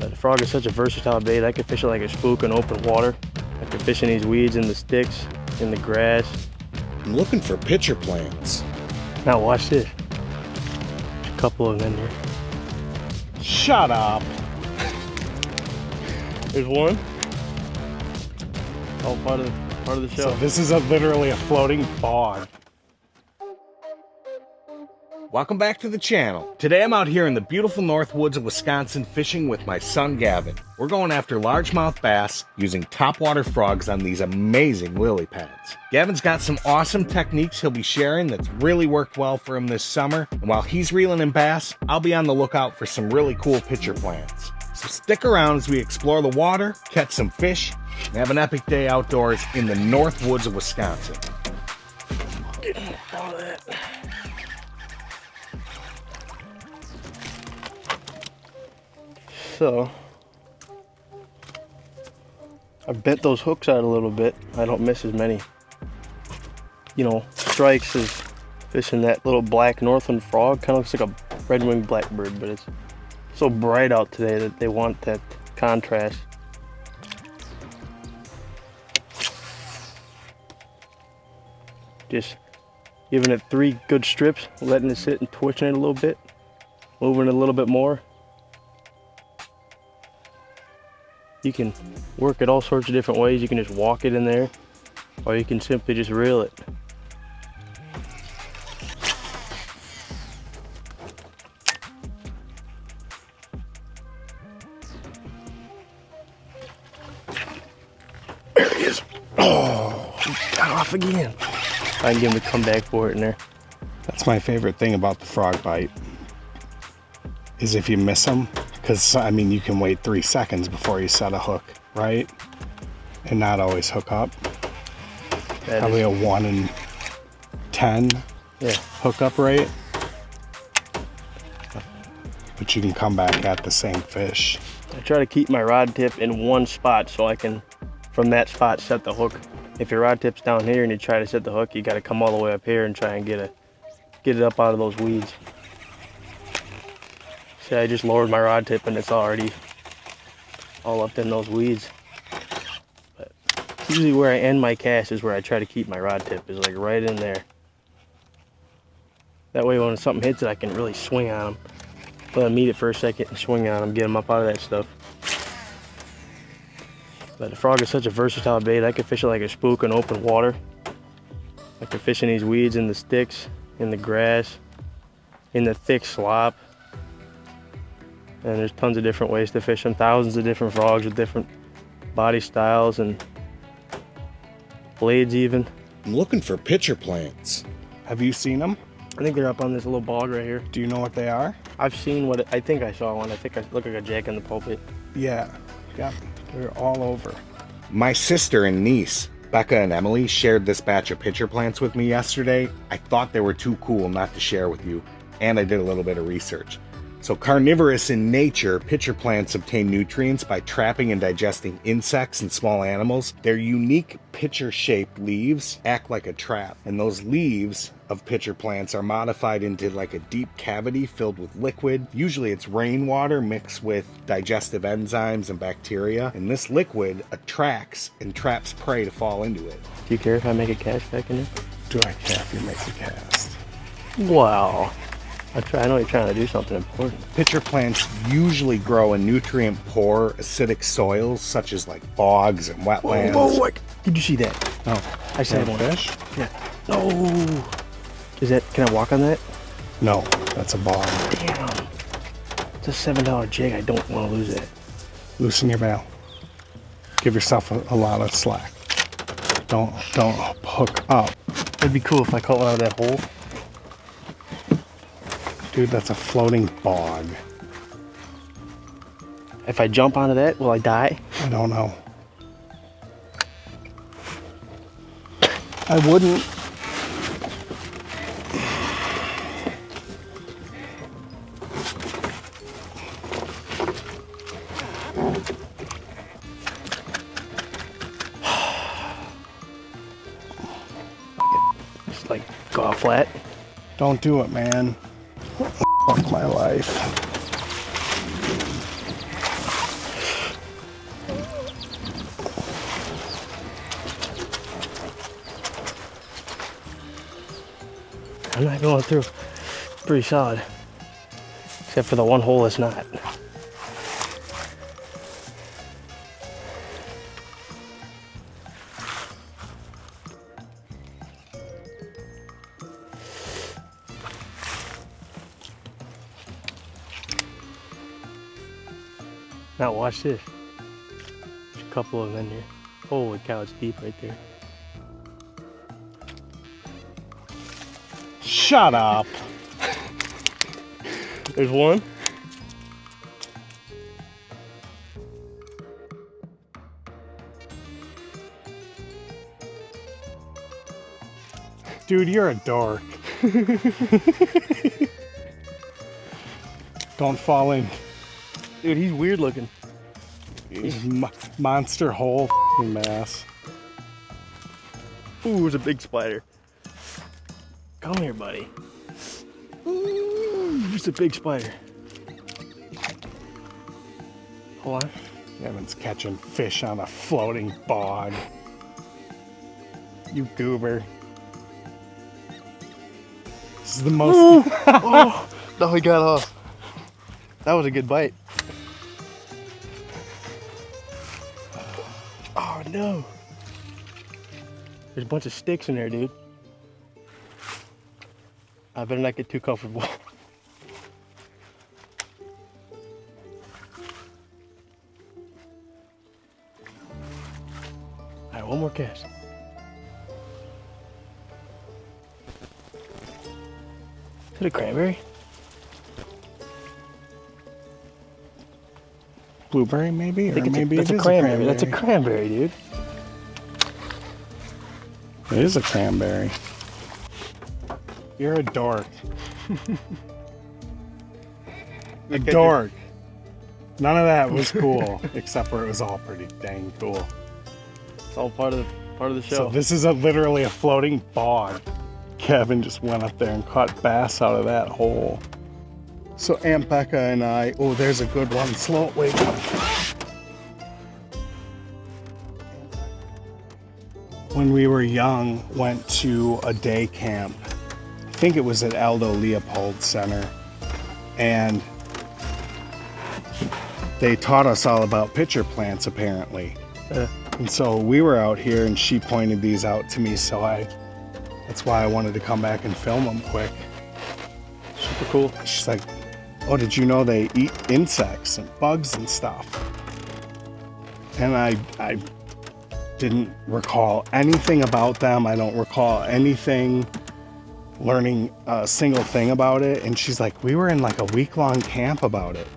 The frog is such a versatile bait. I could fish it like a spook in open water. I could fish in these weeds, in the sticks, in the grass. I'm looking for pitcher plants. Now watch this. There's a couple of them in there. Shut up. There's one. All part of the show. So this is literally a floating bog. Welcome back to the channel. Today I'm out here in the beautiful Northwoods of Wisconsin fishing with my son Gavin. We're going after largemouth bass using topwater frogs on these amazing lily pads. Gavin's got some awesome techniques he'll be sharing that's really worked well for him this summer. And while he's reeling in bass, I'll be on the lookout for some really cool pitcher plants. So stick around as we explore the water, catch some fish, and have an epic day outdoors in the Northwoods of Wisconsin. Get all of that. So, I bent those hooks out a little bit. I don't miss as many, strikes as fishing that little black Northland frog. Kind of looks like a red-winged blackbird, but it's so bright out today that they want that contrast. Just giving it 3 good strips, letting it sit and twitching it a little bit, moving it a little bit more. You can work it all sorts of different ways. You can just walk it in there, or you can simply just reel it. There he is. Oh, he got off again. I can get him to come back for it in there. That's my favorite thing about the frog bite, is if you miss them. Because, you can wait 3 seconds before you set a hook, right? And not always hook up. Probably a 1 in 10 hookup rate. But you can come back at the same fish. I try to keep my rod tip in one spot so I can, from that spot, set the hook. If your rod tip's down here and you try to set the hook, you got to come all the way up here and try and get it up out of those weeds. See, I just lowered my rod tip and it's already all up in those weeds. But usually where I end my cast is where I try to keep my rod tip, is like right in there. That way when something hits it, I can really swing on them. Let them eat it for a second and swing on them, get them up out of that stuff. But the frog is such a versatile bait. I could fish it like a spook in open water. I could fish in these weeds, in the sticks, in the grass, in the thick slop. And there's tons of different ways to fish them. Thousands of different frogs with different body styles and blades even. I'm looking for pitcher plants. Have you seen them? I think they're up on this little bog right here. Do you know what they are? I've seen I think I saw one. I think I look like a jack in the pulpit. Yeah, they're all over. My sister and niece, Becca and Emily, shared this batch of pitcher plants with me yesterday. I thought they were too cool not to share with you, and I did a little bit of research. So carnivorous in nature, pitcher plants obtain nutrients by trapping and digesting insects and small animals. Their unique pitcher-shaped leaves act like a trap, and those leaves of pitcher plants are modified into like a deep cavity filled with liquid. Usually it's rainwater mixed with digestive enzymes and bacteria, and this liquid attracts and traps prey to fall into it. Do you care if I make a cast back in there? Do I care if you make a cast? Wow. I know you're trying to do something important. Pitcher plants usually grow in nutrient-poor, acidic soils, such as like bogs and wetlands. Whoa. Did you see that? Oh, I said one. Fish? Yeah. No. Can I walk on that? No, that's a bog. Damn. It's a $7 jig. I don't want to lose that. Loosen your bail. Give yourself a lot of slack. Don't hook up. It'd be cool if I caught one out of that hole. Dude, that's a floating bog. If I jump onto that, will I die? I don't know. I wouldn't. Just like go out flat. Don't do it, man. Fuck my life. I'm not going through. Pretty solid. Except for the one hole that's not. Now watch this. There's a couple of them in here. Holy cow, it's deep right there. Shut up. There's one. Dude, you're a dork. Don't fall in. Dude, he's weird looking. Monster hole mess. Ooh, it's a big spider. Come here, buddy. Ooh, just a big spider. Hold on. Gavin's catching fish on a floating bog. You goober. This is the most. Oh, no, he got off. That was a good bite. Oh no. There's a bunch of sticks in there, dude. I better not get too comfortable. Alright, one more cast. Is it a cranberry? Blueberry, maybe? I think or maybe that's it a is cranberry. That's a cranberry, dude. It is a cranberry. You're a dork. A dork. None of that was cool, except for it was all pretty dang cool. It's all part of the show. So this is literally a floating bog. Gavin just went up there and caught bass out of that hole. So Aunt Becca and I, oh, there's a good one. Slow, wait. When we were young, went to a day camp. I think it was at Aldo Leopold Center. And they taught us all about pitcher plants, apparently. And so we were out here and she pointed these out to me, so that's why I wanted to come back and film them quick. Super cool. She's like, oh, did you know they eat insects and bugs and stuff? And I didn't recall anything about them. I don't recall anything, learning a single thing about it. And she's like, we were in like a week-long camp about it.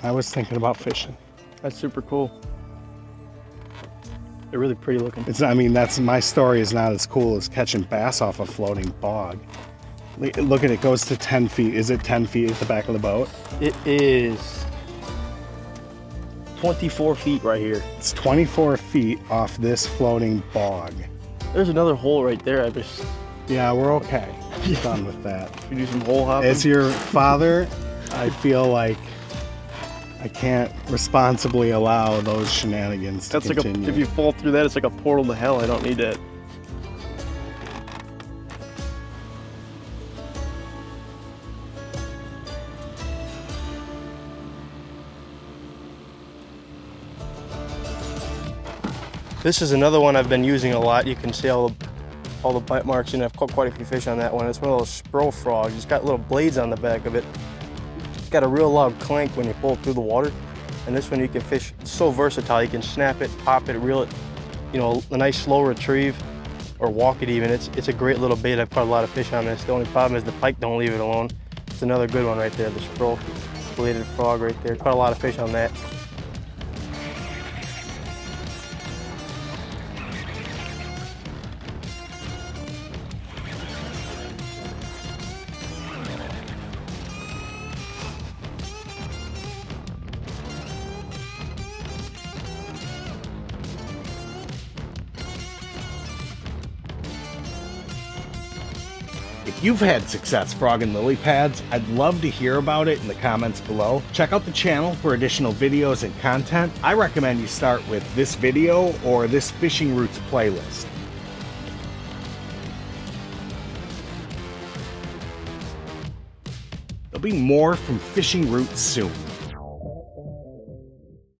I was thinking about fishing. That's super cool. They're really pretty looking. I mean, that's my story is not as cool as catching bass off a floating bog. Look at it, goes to 10 feet. Is it 10 feet at the back of the boat? It is 24 feet right here. It's 24 feet off this floating bog. There's another hole right there. Yeah, we're okay. Done with that. You do some hole hopping. As your father, I feel like I can't responsibly allow those shenanigans to continue. Like if you fall through that, it's like a portal to hell. I don't need that. This is another one I've been using a lot. You can see all the bite marks, and I've caught quite a few fish on that one. It's one of those spro frogs. It's got little blades on the back of it. It's got a real loud clank when you pull it through the water. And this one you can fish, it's so versatile. You can snap it, pop it, reel it, you know, a nice slow retrieve or walk it even. It's a great little bait. I've caught a lot of fish on this. The only problem is the pike don't leave it alone. It's another good one right there, the spro bladed frog right there. Caught a lot of fish on that. If you've had success frogging lily pads, I'd love to hear about it in the comments below. Check out the channel for additional videos and content. I recommend you start with this video or this fishing routes playlist. There'll be more from Fishing Roots soon.